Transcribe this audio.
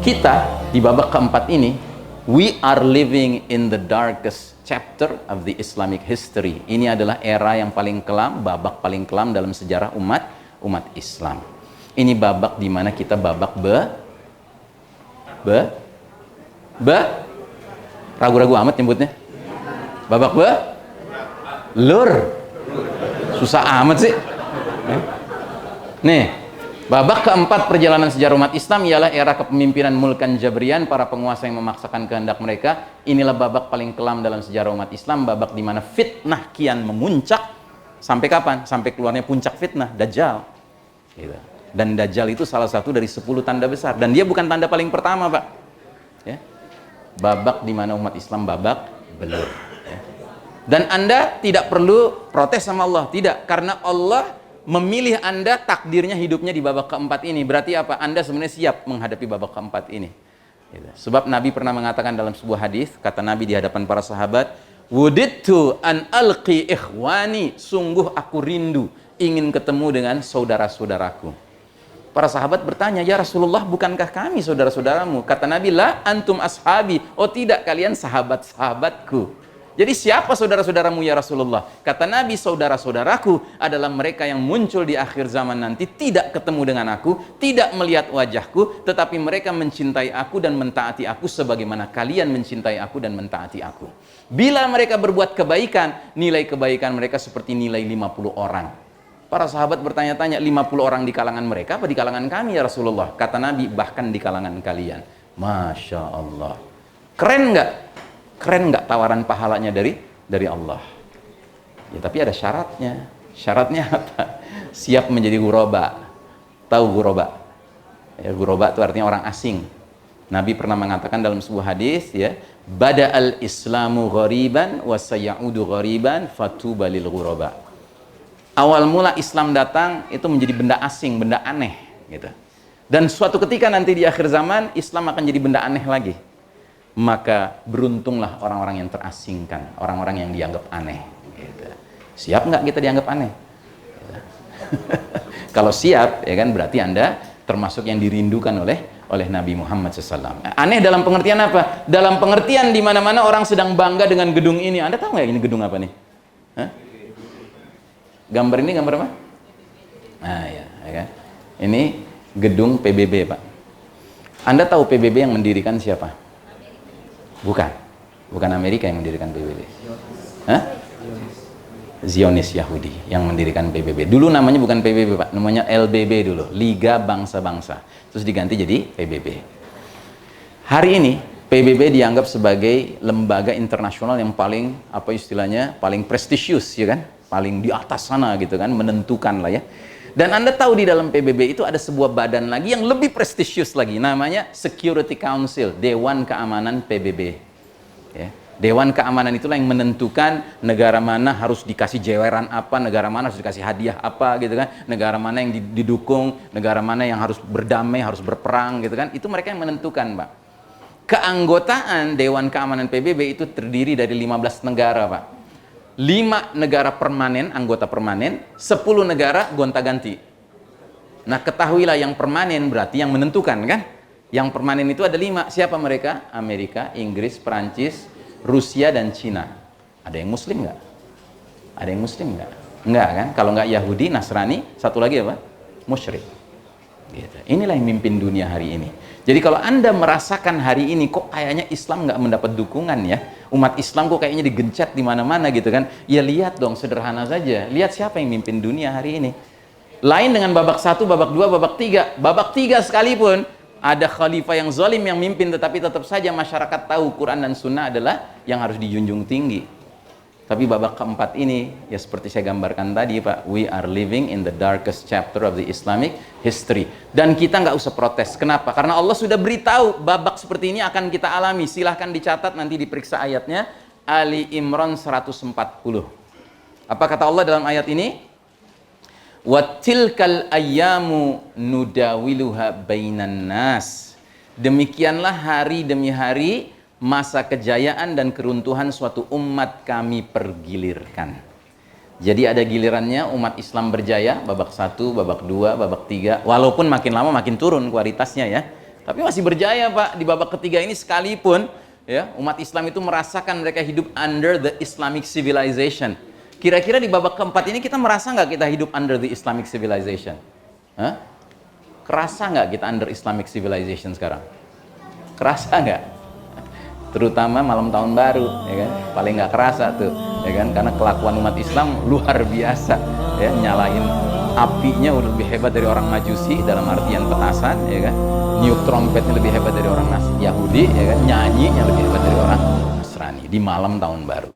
Kita di babak keempat ini, we are living in the darkest chapter of the Islamic history. Ini adalah era yang paling kelam, babak paling kelam dalam sejarah umat Islam. Ini babak di mana kita babak ragu-ragu amat nyebutnya. Babak lur. Susah amat sih. Nih, babak keempat perjalanan sejarah umat Islam ialah era kepemimpinan Mulkan Jabrian, para penguasa yang memaksakan kehendak mereka. Inilah babak paling kelam dalam sejarah umat Islam, babak di mana fitnah kian memuncak. Sampai kapan? Sampai keluarnya puncak fitnah, Dajjal. Gitu. Dan Dajjal itu salah satu dari 10 tanda besar. Dan dia bukan tanda paling pertama, Pak. Ya. Babak di mana umat Islam babak belur. Ya. Dan Anda tidak perlu protes sama Allah. Tidak, karena Allah memilih Anda, takdirnya hidupnya di babak keempat ini. Berarti apa? Anda sebenarnya siap menghadapi babak keempat ini. Sebab Nabi pernah mengatakan dalam sebuah hadis, kata Nabi di hadapan para sahabat, "Wudidtu an alqi ikhwani." Sungguh aku rindu ingin ketemu dengan saudara-saudaraku. Para sahabat bertanya, "Ya Rasulullah, bukankah kami saudara-saudaramu?" Kata Nabi, "La antum ashabi." Oh tidak, kalian sahabat-sahabatku. Jadi siapa saudara-saudaramu ya Rasulullah? Kata Nabi, saudara-saudaraku adalah mereka yang muncul di akhir zaman nanti, tidak ketemu dengan aku, tidak melihat wajahku, tetapi mereka mencintai aku dan mentaati aku sebagaimana kalian mencintai aku dan mentaati aku. Bila mereka berbuat kebaikan, nilai kebaikan mereka seperti nilai 50 orang. Para sahabat bertanya-tanya, 50 orang di kalangan mereka apa di kalangan kami ya Rasulullah? Kata Nabi, bahkan di kalangan kalian. Masya Allah. Keren nggak? Keren nggak tawaran pahalanya dari Allah? Ya, tapi ada syaratnya. Syaratnya apa? Siap menjadi ghuraba. Tahu ghuraba? Ya, ghuraba itu artinya orang asing. Nabi pernah mengatakan dalam sebuah hadis, ya, bada'al islamu ghariban wa sayaudu ghariban fatuba lil ghuraba. Awal mula Islam datang itu menjadi benda asing, benda aneh, gitu. Dan suatu ketika nanti di akhir zaman Islam akan jadi benda aneh lagi. Maka beruntunglah orang-orang yang terasingkan, orang-orang yang dianggap aneh. Gitu. Siap nggak kita dianggap aneh? Gitu. Kalau siap, ya kan, berarti Anda termasuk yang dirindukan oleh Nabi Muhammad SAW. Aneh dalam pengertian apa? Dalam pengertian di mana-mana orang sedang bangga dengan gedung ini. Anda tahu nggak ini gedung apa nih? Hah? Gambar ini gambar apa? Nah ya kan? Ini gedung PBB, Pak. Anda tahu PBB yang mendirikan siapa? Bukan Amerika yang mendirikan PBB. Hah? Zionis Yahudi yang mendirikan PBB. Dulu namanya bukan PBB, Pak, namanya LBB dulu, Liga Bangsa-Bangsa. Terus diganti jadi PBB. Hari ini PBB dianggap sebagai lembaga internasional yang paling, apa istilahnya, paling prestisius, ya kan? Paling di atas sana gitu kan, menentukan lah ya. Dan Anda tahu di dalam PBB itu ada sebuah badan lagi yang lebih prestisius lagi, namanya Security Council, Dewan Keamanan PBB. Ya. Dewan Keamanan itulah yang menentukan negara mana harus dikasih jeweran apa, negara mana harus dikasih hadiah apa gitu kan, negara mana yang didukung, negara mana yang harus berdamai, harus berperang gitu kan. Itu mereka yang menentukan, Pak. Keanggotaan Dewan Keamanan PBB itu terdiri dari 15 negara, Pak. 5 negara permanen, anggota permanen, 10 negara gonta-ganti. Nah, ketahuilah yang permanen berarti yang menentukan kan? Yang permanen itu ada 5. Siapa mereka? Amerika, Inggris, Perancis, Rusia, dan Cina. Ada yang muslim nggak? Ada yang muslim nggak? Nggak kan? Kalau nggak Yahudi, Nasrani, satu lagi apa? Musyrik. Gitu. Inilah yang mimpin dunia hari ini. Jadi kalau Anda merasakan hari ini kok kayaknya Islam nggak mendapat dukungan ya, umat Islam kok kayaknya digencet di mana-mana gitu kan, ya lihat dong, sederhana saja, lihat siapa yang mimpin dunia hari ini. Lain dengan babak 1, babak 2, babak 3 sekalipun ada khalifah yang zalim yang mimpin, tetapi tetap saja masyarakat tahu Quran dan Sunnah adalah yang harus dijunjung tinggi. Tapi babak keempat ini, ya seperti saya gambarkan tadi, Pak, we are living in the darkest chapter of the Islamic history. Dan kita nggak usah protes. Kenapa? Karena Allah sudah beritahu babak seperti ini akan kita alami. Silahkan dicatat, nanti diperiksa ayatnya. Ali Imran 140. Apa kata Allah dalam ayat ini? Watilkal ayyamu nudawiluha bainan nas. Demikianlah hari demi hari, masa kejayaan dan keruntuhan suatu umat kami pergilirkan. Jadi ada gilirannya umat Islam berjaya, babak 1, babak 2, babak 3. Walaupun makin lama makin turun kualitasnya ya. Tapi masih berjaya Pak. Di babak ketiga ini sekalipun ya umat Islam itu merasakan mereka hidup under the Islamic civilization. Kira-kira di babak keempat ini kita merasa nggak kita hidup under the Islamic civilization? Hah? Kerasa nggak kita under Islamic civilization sekarang? Kerasa nggak? Terutama malam tahun baru, ya kan? Paling nggak kerasa tuh, ya kan? Karena kelakuan umat Islam luar biasa, ya, nyalain apinya udah lebih hebat dari orang Majusi dalam artian petasan, ya kan? Niup trompetnya lebih hebat dari orang Yahudi, ya kan? Nyanyinya lebih hebat dari orang Nasrani di malam tahun baru.